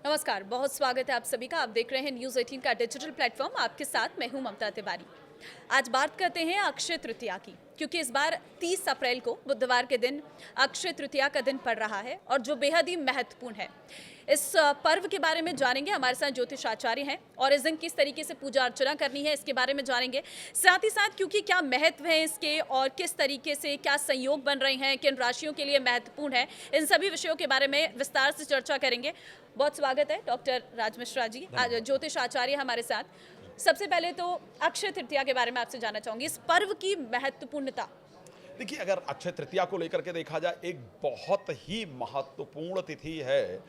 नमस्कार, बहुत स्वागत है आप सभी का। आप देख रहे हैं न्यूज़ 18 का डिजिटल प्लेटफॉर्म। आपके साथ मैं हूं ममता तिवारी। आज बात करते हैं अक्षय तृतीया की, क्योंकि इस बार 30 अप्रैल को बुधवार के दिन अक्षय तृतीया का दिन पड़ रहा है और जो बेहद ही महत्वपूर्ण है। इस पर्व के बारे में जानेंगे, हमारे साथ ज्योतिष आचार्य हैं और इस दिन किस तरीके से पूजा अर्चना करनी है इसके बारे में जानेंगे। साथ ही साथ क्योंकि क्या महत्व है इसके और किस तरीके से क्या संयोग बन रहे हैं, किन राशियों के लिए महत्वपूर्ण है, इन सभी विषयों के बारे में विस्तार से चर्चा करेंगे। बहुत स्वागत है डॉक्टर राज मिश्रा जी, आज ज्योतिष आचार्य हमारे साथ। सबसे पहले तो अक्षय तृतीया के बारे में आपसे जानना चाहूंगी, इस पर्व की महत्वपूर्णता। देखिए, अगर अक्षय तृतीया को लेकर के देखा जाए, एक बहुत ही महत्वपूर्ण तिथि है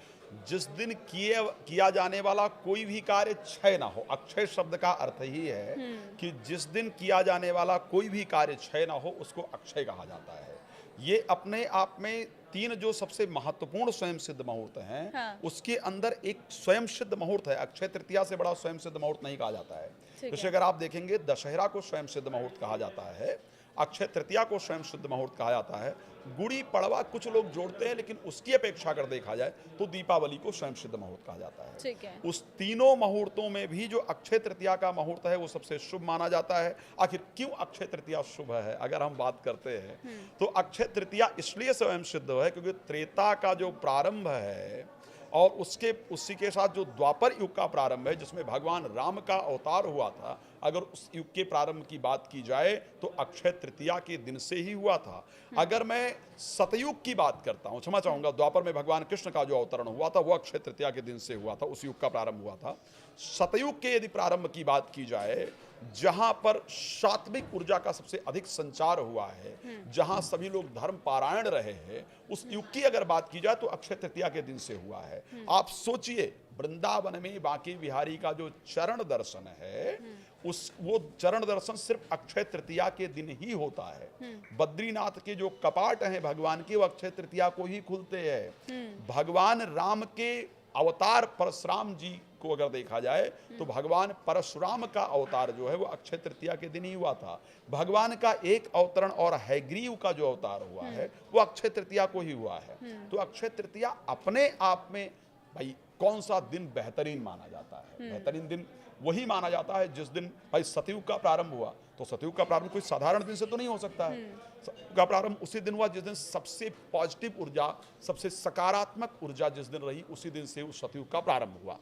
जिस दिन किया जाने वाला कोई भी कार्य क्षय ना हो। अक्षय शब्द का अर्थ ही है कि जिस दिन किया जाने वाला कोई भी कार्य क्षय ना हो, उसको अक्षय कहा जाता है। ये अपने आप में तीन जो सबसे महत्वपूर्ण स्वयं सिद्ध मुहूर्त हैं, हाँ। उसके अंदर एक स्वयं सिद्ध मुहूर्त है। अक्षय तृतीया से बड़ा स्वयं सिद्ध मुहूर्त नहीं कहा जाता है। ठीक जैसे है। अगर आप देखेंगे, दशहरा को स्वयं सिद्ध मुहूर्त कहा जाता है, अक्षय तृतीया को स्वयं सिद्ध मुहूर्त कहा जाता है, गुड़ी पड़वा कुछ लोग जोड़ते हैं, लेकिन उसकी अपेक्षा अगर देखा जाए तो दीपावली को स्वयं सिद्ध मुहूर्त कहा जाता है। ठीक है। उस तीनों मुहूर्तों में भी जो अक्षय तृतीया का मुहूर्त है वो सबसे शुभ माना जाता है। आखिर क्यों अक्षय तृतीया शुभ है, अगर हम बात करते हैं तो अक्षय तृतीया इसलिए स्वयं सिद्ध है क्योंकि त्रेता का जो प्रारंभ है और उसी के साथ जो द्वापर युग का प्रारंभ है, जिसमें भगवान राम का अवतार हुआ था, अगर उस युग के प्रारंभ की बात की जाए तो अक्षय तृतीया के दिन से ही हुआ था। अगर मैं सतयुग की बात करता हूँ, क्षमा चाहूंगा, द्वापर में भगवान कृष्ण का जो अवतरण हुआ था वो अक्षय तृतीया के दिन से हुआ था, उस युग का प्रारंभ हुआ था। सतयुग के यदि प्रारंभ की बात की जाए, जहां पर सात्विक ऊर्जा का सबसे अधिक संचार हुआ है, जहां सभी लोग धर्म पारायण रहे हैं, उस युग की अगर बात की जाए तो अक्षय तृतीया के दिन से हुआ है। आप सोचिए, वृंदावन में बांके बिहारी का जो चरण दर्शन है, वो चरण दर्शन सिर्फ अक्षय तृतीया के दिन ही होता है। बद्रीनाथ के जो कपाट हैं भगवान के, वो अक्षय तृतीया को ही खुलते हैं। भगवान राम के अवतार परशुराम जी को अगर देखा जाए तो भगवान परशुराम का अवतार जो है वो अक्षय तृतीया के दिन ही हुआ था। भगवान का एक अवतरण और हैग्रीव का जो अवतार हुआ है वो अक्षय तृतीया को ही हुआ है। तो अक्षय तृतीया अपने आप में, भाई, कौन सा दिन बेहतरीन माना जाता है? बेहतरीन दिन वही माना जाता है जिस दिन, भाई, सतयुग का प्रारंभ हुआ, तो सतयुग का प्रारंभ कोई साधारण दिन से तो नहीं हो सकता है। सतयुग का प्रारंभ उसी दिन हुआ जिस दिन सबसे पॉजिटिव ऊर्जा, सबसे सकारात्मक ऊर्जा जिस दिन रही, उसी दिन से उस सतयुग का प्रारंभ हुआ।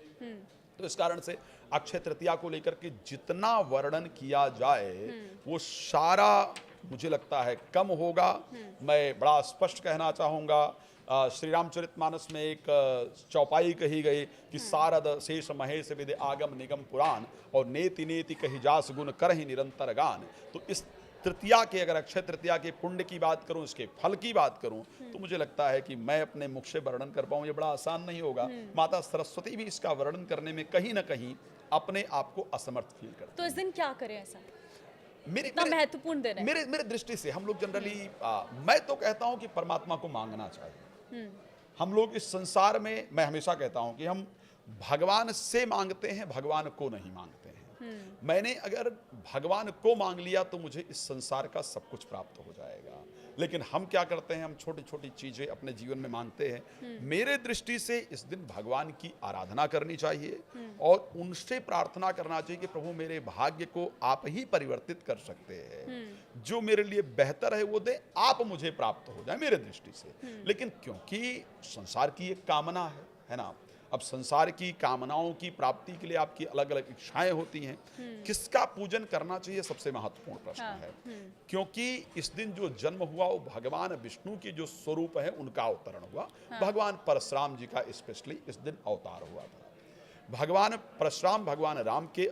तो इस कारण से अक्षय तृतीया को लेकर के जितना वर्णन किया जाए वो सारा मुझे लगता है कम होगा। मैं बड़ा स्पष्ट कहना चाहूँगा, श्री रामचरितमानस में एक चौपाई कही गई कि सारद शेष महेश विदे आगम निगम पुराण और नेति नेति कही जास गुण करहि निरंतर गान। तो इस तृतीया के, अगर अक्षय तृतीया के पुण्य की बात करूं, इसके फल की बात करूं, तो मुझे लगता है कि मैं अपने मुख से वर्णन कर पाऊं ये बड़ा आसान नहीं होगा। माता सरस्वती भी इसका वर्णन करने में कहीं ना कहीं अपने आप को असमर्थ फील करती तो इस दिन क्या करें ऐसा, मेरे इतना महत्वपूर्ण दिन है? मेरे मेरे दृष्टि से हम लोग जनरली, मैं तो कहता हूं कि परमात्मा को मांगना चाहिए। हम लोग इस संसार में, मैं हमेशा कहता हूं कि हम भगवान से मांगते हैं, भगवान को नहीं मांगते हैं। मैंने अगर भगवान को मांग लिया तो मुझे इस संसार का सब कुछ प्राप्त हो जाएगा। लेकिन हम क्या करते हैं, हम छोटी छोटी चीजें अपने जीवन में मांगते हैं। मेरे दृष्टि से इस दिन भगवान की आराधना करनी चाहिए और उनसे प्रार्थना करना चाहिए कि प्रभु, मेरे भाग्य को आप ही परिवर्तित कर सकते हैं, जो मेरे लिए बेहतर है वो दे, आप मुझे प्राप्त हो जाए, मेरे दृष्टि से। लेकिन क्योंकि संसार की एक कामना है ना, अब संसार की कामनाओं की प्राप्ति के लिए आपकी अलग अलग इच्छाएं होती हैं। किसका पूजन करना चाहिए, सबसे महत्वपूर्ण प्रश्न है। क्योंकि इस दिन जो जन्म हुआ वो भगवान विष्णु के जो स्वरूप है उनका अवतरण हुआ। भगवान परशुराम जी का स्पेशली इस दिन अवतार हुआ था। भगवान परशुराम भगवान राम के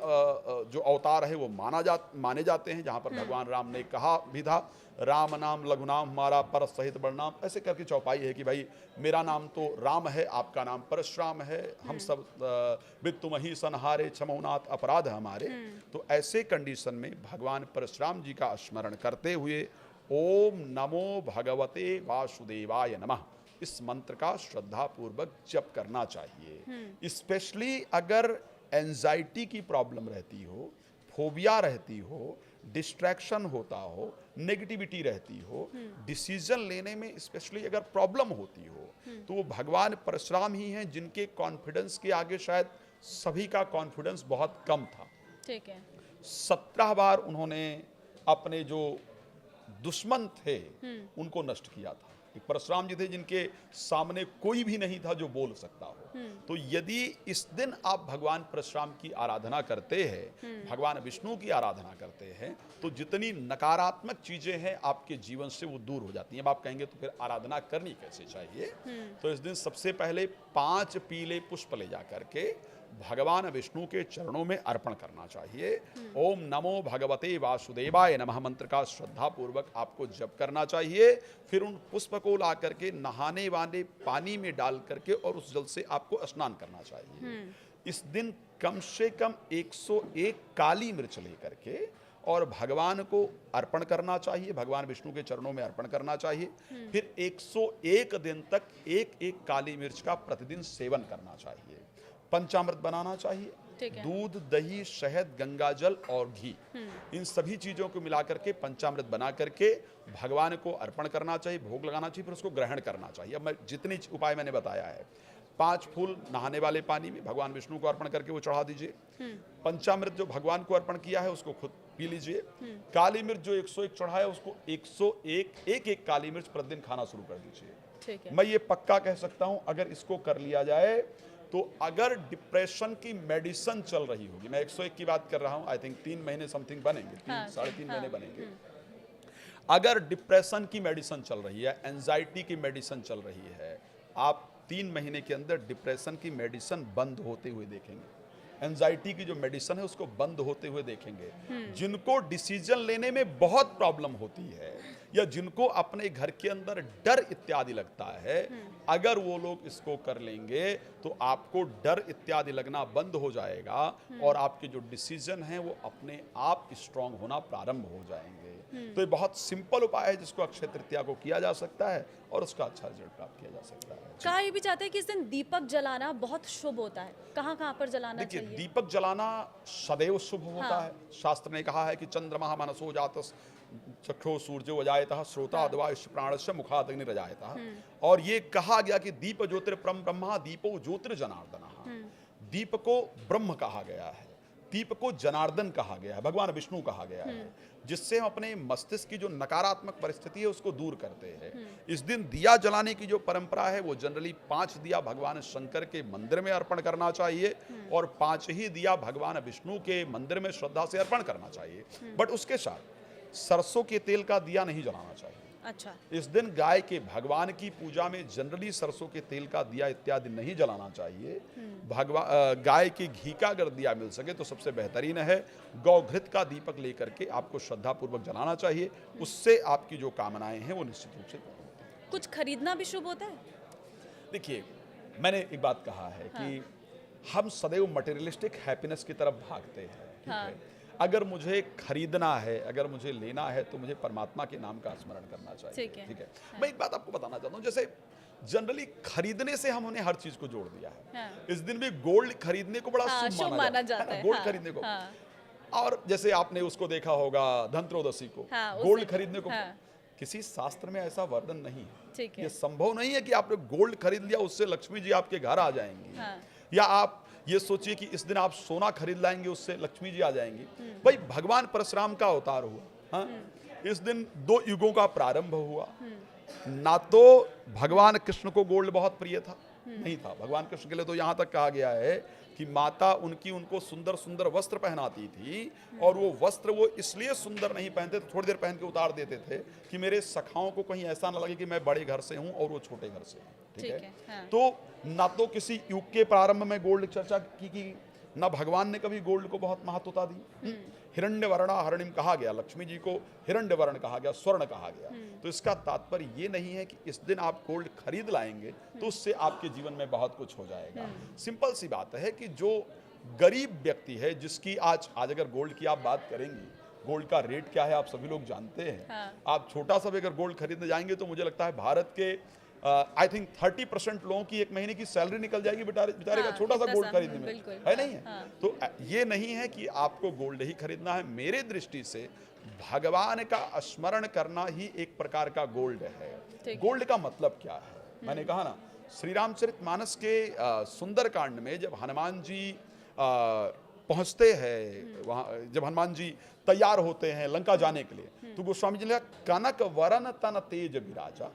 जो अवतार है वो माने जाते हैं, जहाँ पर भगवान राम ने कहा भी था, राम नाम लघु नाम हमारा परस सहित बड़नाम, ऐसे करके चौपाई है कि भाई, मेरा नाम तो राम है, आपका नाम परशुराम है, हम सब वित्तुमही सनहारे क्षमौनाथ अपराध हमारे। तो ऐसे कंडीशन में भगवान परशुराम जी का स्मरण करते हुए ओम नमो भगवते वासुदेवाय नमः, इस मंत्र का श्रद्धा पूर्वक जप करना चाहिए। स्पेशली अगर एंजाइटी की प्रॉब्लम रहती हो, फोबिया रहती हो, डिस्ट्रैक्शन होता हो, नेगेटिविटी रहती हो, डिसीजन लेने में स्पेशली अगर प्रॉब्लम होती हो, तो वो भगवान परशुराम ही हैं जिनके कॉन्फिडेंस के आगे शायद सभी का कॉन्फिडेंस बहुत कम था। ठीक है। 17 बार उन्होंने अपने जो दुश्मन थे उनको नष्ट किया था। एक परशुराम जी थे जिनके सामने कोई भी नहीं था जो बोल सकता हो। तो यदि इस दिन आप भगवान परशुराम की आराधना करते हैं, भगवान विष्णु की आराधना करते हैं, तो जितनी नकारात्मक चीजें हैं आपके जीवन से वो दूर हो जाती हैं। अब आप कहेंगे तो फिर आराधना करनी कैसे चाहिए? तो इस दिन सबसे पहले 5 पीले पुष्प ले जा करके भगवान विष्णु के चरणों में अर्पण करना चाहिए। ओम नमो भगवते वासुदेवाय नमः मंत्र का श्रद्धा पूर्वक आपको जप करना चाहिए। फिर उन पुष्प को ला करके नहाने वाले पानी में डाल करके और उस जल से आपको स्नान करना चाहिए। इस दिन कम से कम 101 काली मिर्च लेकर के और भगवान को अर्पण करना चाहिए, भगवान विष्णु के चरणों में अर्पण करना चाहिए। फिर 101 दिन तक एक एक काली मिर्च का प्रतिदिन सेवन करना चाहिए। पंचामृत बनाना चाहिए, दूध, दही, शहद, गंगाजल और घी, इन सभी चीजों को मिलाकर के पंचामृत बना करके भगवान को अर्पण करना चाहिए, भोग लगाना चाहिए, फिर उसको ग्रहण करना चाहिए। अब मैं जितनी उपाय मैंने बताया है, 5 फूल नहाने वाले पानी में भगवान विष्णु को अर्पण करके वो चढ़ा दीजिए। पंचामृत जो भगवान को अर्पण किया है उसको खुद पी लीजिए। काली मिर्च जो 101 चढ़ा है उसको 101 एक काली मिर्च प्रतिदिन खाना शुरू कर दीजिए। मैं ये पक्का कह सकता हूं, अगर इसको कर लिया जाए तो अगर डिप्रेशन की मेडिसिन चल रही होगी, मैं 101 की बात कर रहा हूं, आई थिंक 3 महीने समथिंग बनेंगे, 3-3.5 महीने बनेंगे। अगर डिप्रेशन की मेडिसिन चल रही है, एंजाइटी की मेडिसिन चल रही है, आप 3 महीने के अंदर डिप्रेशन की मेडिसिन बंद होते हुए देखेंगे। एंजाइटी की जो मेडिसिन है उसको बंद होते हुए देखेंगे। जिनको डिसीजन लेने में बहुत प्रॉब्लम होती है या जिनको अपने घर के अंदर डर इत्यादि लगता है, अगर वो लोग इसको कर लेंगे तो आपको डर इत्यादि लगना बंद हो जाएगा और आपके जो डिसीजन हैं वो अपने आप स्ट्रांग होना प्रारंभ हो जाएंगे। तो ये बहुत सिंपल उपाय है जिसको अक्षय तृतीया को किया जा सकता है और उसका अच्छा रिजल्ट प्राप्त किया जा सकता है। कहा ये भी चाहते हैं कि इस दिन दीपक जलाना बहुत शुभ होता है, कहाँ पर जलाना चाहिए? देखिए, दीपक जलाना सदैव शुभ होता है। शास्त्र ने कहा है कि चंद्रमा मनसो जातस चक्षो सूर्यो अजायतः श्रोता अदवा प्राणस्य मुखाद अग्निरजायतः। और ये कहा गया कि दीप ज्योतिर्परम ब्रह्मा दीपो ज्योतिर्जनार्दनः। दीप को ब्रह्म कहा गया है, दीप को जनार्दन कहा गया है, भगवान विष्णु कहा गया है, जिससे हम अपने मस्तिष्क की जो नकारात्मक परिस्थिति है उसको दूर करते हैं। इस दिन दिया जलाने की जो परंपरा है वो जनरली 5 दिया भगवान शंकर के मंदिर में अर्पण करना चाहिए और 5 ही दिया भगवान विष्णु के मंदिर में श्रद्धा से अर्पण करना चाहिए। बट उसके साथ सरसों के तेल का दिया नहीं जलाना चाहिए। अच्छा। इस दिन गाय के भगवान की पूजा में जनरली सरसों के तेल का दिया इत्यादि नहीं जलाना चाहिए। गाय के घी का अगर दिया मिल सके तो सबसे बेहतरीन है। गौघृत का दीपक लेकर के आपको श्रद्धा पूर्वक जलाना चाहिए, उससे आपकी जो कामनाएं हैं वो निश्चित रूप से पूर्ण होती हैं। कुछ खरीदना भी शुभ होता है? देखिए, मैंने एक बात कहा है कि हम सदैव मटेरियलिस्टिक हैप्पीनेस की तरफ भागते हैं, ठीक है? अगर मुझे खरीदना है, अगर मुझे लेना है तो मुझे परमात्मा के नाम का स्मरण करना चाहिए, ठीक है? मैं एक बात आपको बताना चाहता हूँ, जैसे जनरली खरीदने से हमने हर चीज को जोड़ दिया है। इस दिन भी गोल्ड खरीदने को बड़ा शुभ माना जाता है, गोल्ड खरीदने को। और जैसे आपने उसको देखा होगा धनत्रयोदशी को गोल्ड खरीदने को, किसी शास्त्र में ऐसा वर्णन नहीं है। ये संभव नहीं है कि आपने गोल्ड खरीद लिया उससे लक्ष्मी जी आपके घर आ जाएंगी, या आप ये सोचिए कि इस दिन आप सोना खरीद लाएंगे उससे लक्ष्मी जी आ जाएंगी। भाई, भगवान परशुराम का अवतार हुआ, इस दिन 2 युगों का प्रारंभ हुआ। ना तो भगवान कृष्ण को गोल्ड बहुत प्रिय था, नहीं था। भगवान कृष्ण के लिए तो यहाँ तक कहा गया है कि माता उनको सुंदर सुंदर वस्त्र पहनाती थी और वो वस्त्र वो इसलिए सुंदर नहीं पहनते थे, थोड़ी देर पहन के उतार देते थे कि मेरे सखाओं को कहीं ऐसा ना लगे कि मैं बड़े घर से हूँ और वो छोटे घर से हूँ, ठीक है? तो ना तो किसी युग के प्रारंभ में गोल्ड चर्चा की ना भगवान ने कभी गोल्ड को बहुत महत्वता दी। हिरण्यवर्णा हरणिम कहा गया, लक्ष्मी जी को हिरण्यवर्ण कहा गया, स्वर्ण कहा गया। तो इसका तात्पर्य ये नहीं है कि इस दिन आप गोल्ड खरीद लाएंगे तो उससे आपके जीवन में बहुत कुछ हो जाएगा। सिंपल सी बात है कि जो गरीब व्यक्ति है, जिसकी आज अगर गोल्ड की आप बात करेंगी, गोल्ड का रेट क्या है आप सभी लोग जानते हैं। आप छोटा सा भी अगर गोल्ड खरीदने जाएंगे तो मुझे लगता है भारत के आई थिंक 30% लोगों की एक महीने की सैलरी निकल जाएगी बेचारे का छोटा सा गोल्ड खरीदने में, है नहीं है? तो ये नहीं है कि आपको गोल्ड ही खरीदना है। मेरे दृष्टि से भगवान का स्मरण करना ही एक प्रकार का गोल्ड है। ठीक। गोल्ड का मतलब क्या है? मैंने कहा ना, श्री रामचरितमानस के सुंदर कांड में जब हनुमान जी पहुंचते हैं वहां, जब हनुमान जी तैयार होते हैं लंका जाने के लिए, तो गोस्वामी जी ने कहा, कनक वरन तन तेज विराजा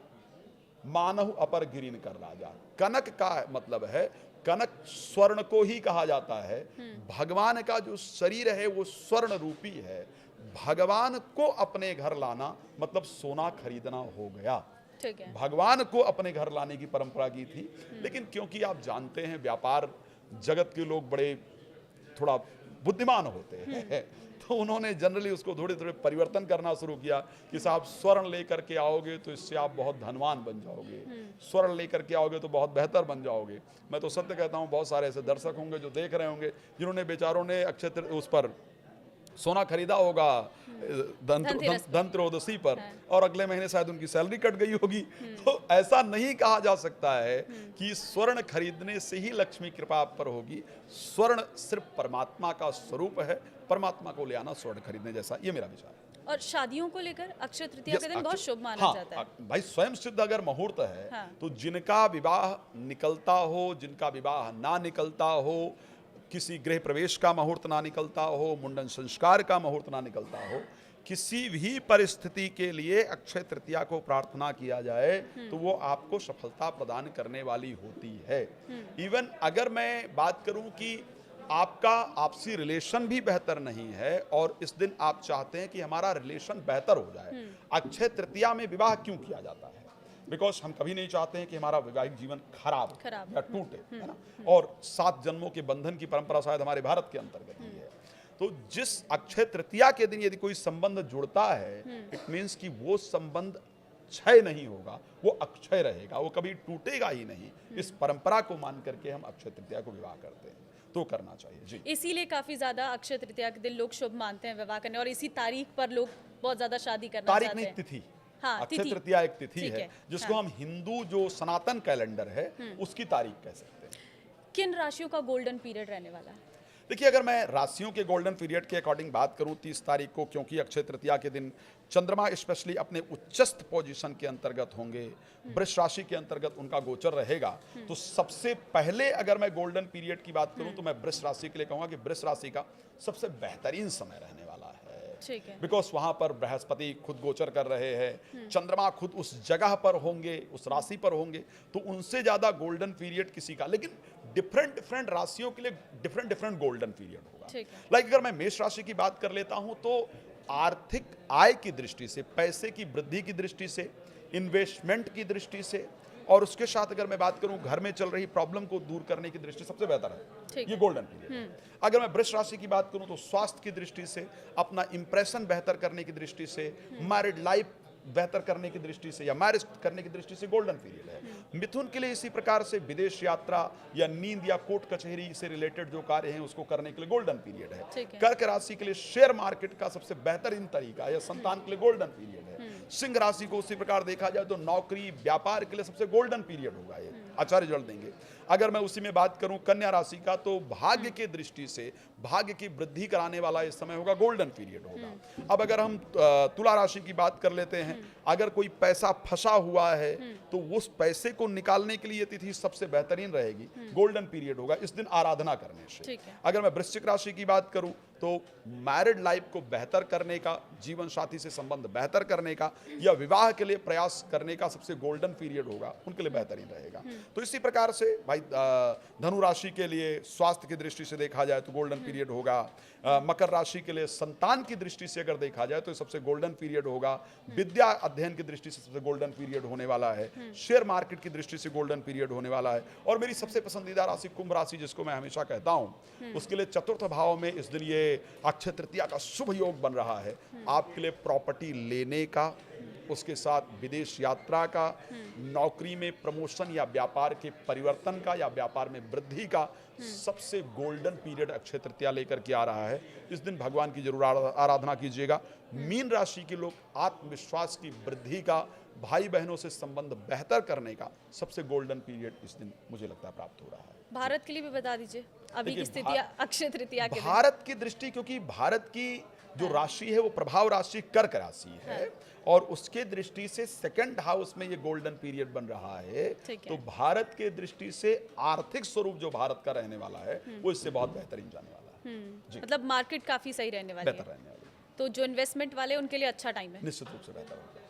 मानहु अपर गिरिन कर राजा। कनक का मतलब है, कनक स्वर्ण को ही कहा जाता है। भगवान का जो शरीर है वो स्वर्ण रूपी है। भगवान को अपने घर लाना मतलब सोना खरीदना हो गया। ठीक है। भगवान को अपने घर लाने की परंपरा की थी, लेकिन क्योंकि आप जानते हैं व्यापार जगत के लोग बड़े थोड़ा बुद्धिमान होते हैं, तो उन्होंने जनरली उसको थोड़े थोड़े परिवर्तन करना शुरू किया कि साहब स्वर्ण लेकर के आओगे तो इससे आप बहुत धनवान बन जाओगे, स्वर्ण लेकर के आओगे तो बहुत बेहतर बन जाओगे। मैं तो सत्य कहता हूँ, बहुत सारे ऐसे दर्शक होंगे जो देख रहे होंगे जिन्होंने बेचारों ने अक्षय उस पर सोना खरीदा होगा धनत्रयोदशी पर, और अगले महीने शायद उनकी सैलरी कट गई होगी। तो ऐसा नहीं कहा जा सकता है कि स्वर्ण खरीदने से ही लक्ष्मी कृपा आप पर होगी। स्वर्ण सिर्फ परमात्मा का स्वरूप है, परमात्मा को ले आना स्वर्ण खरीदने जैसा, ये मेरा विचार है। और शादियों को लेकर अक्षय तृतीया का दिन बहुत शुभ माना हाँ, जाता है। भाई स्वयं सिद्ध अगर मुहूर्त है, हाँ। तो जिनका विवाह निकलता हो, जिनका विवाह ना निकलता हो, किसी गृह प्रवेश का मुहूर्त ना निकलता हो, मुंडन संस्कार का मुहूर्त ना निकलता हो, किसी भी परिस्थिति के लिए अक्षय तृतीया को प्रार्थना किया जाए तो वो आपको सफलता प्रदान करने वाली होती है। इवन अगर मैं बात करूं कि आपका आपसी रिलेशन भी बेहतर नहीं है और इस दिन आप चाहते हैं कि हमारा रिलेशन बेहतर हो जाए, अक्षय तृतीया में विवाह क्यों किया जाता है? बिकॉज हम कभी नहीं चाहते हैं कि हमारा वैवाहिक जीवन खराब या टूटे, है ना। और 7 जन्मों के बंधन की परंपरा शायद हमारे भारत के अंतर्गत ही है। तो जिस अक्षय तृतीया के दिन यदि कोई संबंध जुड़ता है, इट मीन्स कि वो संबंध क्षय नहीं होगा, वो अक्षय रहेगा, वो कभी टूटेगा ही नहीं। इस परंपरा को मान करके हम अक्षय तृतीया को विवाह करते हैं, तो करना चाहिए जी। इसीलिए काफी ज्यादा अक्षय तृतीया के दिन लोग शुभ मानते हैं विवाह करने, और इसी तारीख पर लोग बहुत ज्यादा शादी करना तारीख चाहते नहीं, हैं। तिथि। हाँ, अक्षय तृतीया एक तिथि ठीक है जिसको हाँ। हम हिंदू जो सनातन कैलेंडर है उसकी तारीख कह सकते हैं। किन राशियों का गोल्डन पीरियड रहने वाला है? देखिए, अगर मैं राशियों के गोल्डन पीरियड के अकॉर्डिंग बात करूं 30 तारीख को, क्योंकि अक्षय तृतीया के दिन चंद्रमा स्पेशली अपने उच्चस्थ पोजीशन के अंतर्गत होंगे, वृष राशि के अंतर्गत उनका गोचर रहेगा, तो सबसे पहले अगर मैं गोल्डन पीरियड की बात करूं तो मैं वृष राशि के लिए कहूंगा कि वृष राशि का सबसे बेहतरीन समय रहने वाला है। ठीक है। बिकॉज वहां पर बृहस्पति खुद गोचर कर रहे हैं, चंद्रमा खुद उस जगह पर होंगे, उस राशि पर होंगे, तो उनसे ज्यादा गोल्डन पीरियड किसी का, लेकिन डिफरेंट डिफरेंट राशियों के लिए डिफरेंट डिफरेंट गोल्डन पीरियड होगा। ठीक है। लाइक अगर मैं मेष राशि की बात कर लेता हूं तो आर्थिक आय की दृष्टि से, पैसे की वृद्धि की दृष्टि से, इन्वेस्टमेंट की दृष्टि से, और उसके साथ अगर मैं बात करूं घर में चल रही प्रॉब्लम को दूर करने की दृष्टि से सबसे बेहतर है ये गोल्डन पीरियड। अगर मैं वृष राशि की बात करूं तो स्वास्थ्य की दृष्टि से, अपना इंप्रेशन बेहतर करने की दृष्टि से, मैरिड लाइफ बेहतर करने की दृष्टि से या मैरिज करने की दृष्टि से गोल्डन पीरियड है। मिथुन के लिए इसी प्रकार से विदेश यात्रा या नींद या कोर्ट कचहरी से रिलेटेड जो कार्य हैं उसको करने के लिए गोल्डन पीरियड है। कर्क राशि के लिए शेयर मार्केट का सबसे बेहतरीन तरीका या संतान के लिए गोल्डन पीरियड है। सिंह राशि को उसी प्रकार देखा जाए तो नौकरी व्यापार के लिए सबसे गोल्डन पीरियड होगा, ये अच्छा रिजल्ट देंगे। अगर मैं उसी में बात करूं कन्या राशि का, तो भाग्य के दृष्टि से भाग्य की वृद्धि कराने वाला इस समय होगा, गोल्डन पीरियड होगा। अब अगर हम तुला राशि की बात कर लेते हैं, अगर कोई पैसा फंसा हुआ है तो उस पैसे को निकालने के लिए ये तिथि सबसे बेहतरीन रहेगी, गोल्डन पीरियड होगा इस दिन आराधना करने से। अगर मैं वृश्चिक राशि की बात करूं तो मैरिड लाइफ को बेहतर करने का, जीवन साथी से संबंध बेहतर करने का या विवाह के लिए प्रयास करने का सबसे गोल्डन पीरियड होगा, उनके लिए बेहतरीन रहेगा। तो इसी प्रकार से भाई धनु राशि के लिए स्वास्थ्य की दृष्टि से देखा जाए तो गोल्डन पीरियड होगा। मकर राशि के लिए संतान की दृष्टि से अगर देखा जाए तो सबसे गोल्डन पीरियड होगा। विद्या अध्ययन की दृष्टि से सबसे गोल्डन पीरियड होने वाला है। शेयर मार्केट की दृष्टि से गोल्डन पीरियड होने वाला है। और मेरी सबसे पसंदीदा राशि कुंभ राशि, जिसको मैं हमेशा कहता हूं, उसके लिए चतुर्थ भाव में इस दिन ये अक्षय तृतीया का शुभ योग बन रहा है। आपके लिए प्रॉपर्टी लेने का, उसके साथ विदेश यात्रा का, नौकरी में प्रमोशन या व्यापार के परिवर्तन का या व्यापार में वृद्धि का सबसे गोल्डन पीरियड अक्षय तृतीया लेकर के आ रहा है। इस दिन भगवान की जरूर आराधना कीजिएगा। मीन राशि के लोग आत्मविश्वास की वृद्धि का, भाई बहनों से संबंध बेहतर करने का सबसे गोल्डन पीरियड इस दिन मुझे लगता है प्राप्त हो रहा है। भारत के लिए भी बता दीजिए। अभी की देखिए, स्थिति अक्षय तृतीया के दिन? भारत की दृष्टि, क्योंकि भारत की जो राशि है वो प्रभाव राशि कर्क राशि है और उसके दृष्टि से सेकंड हाउस में ये गोल्डन पीरियड बन रहा है। ठीक है। तो भारत के दृष्टि से आर्थिक स्वरूप जो भारत का रहने वाला है वो इससे बहुत बेहतरीन जाने वाला है, जी, मतलब मार्केट काफी सही रहने वाली बेहतर है, रहने वाला है, तो जो इन्वेस्टमेंट वाले उनके लिए अच्छा टाइम है। निश्चित रूप से बेहतर होगा।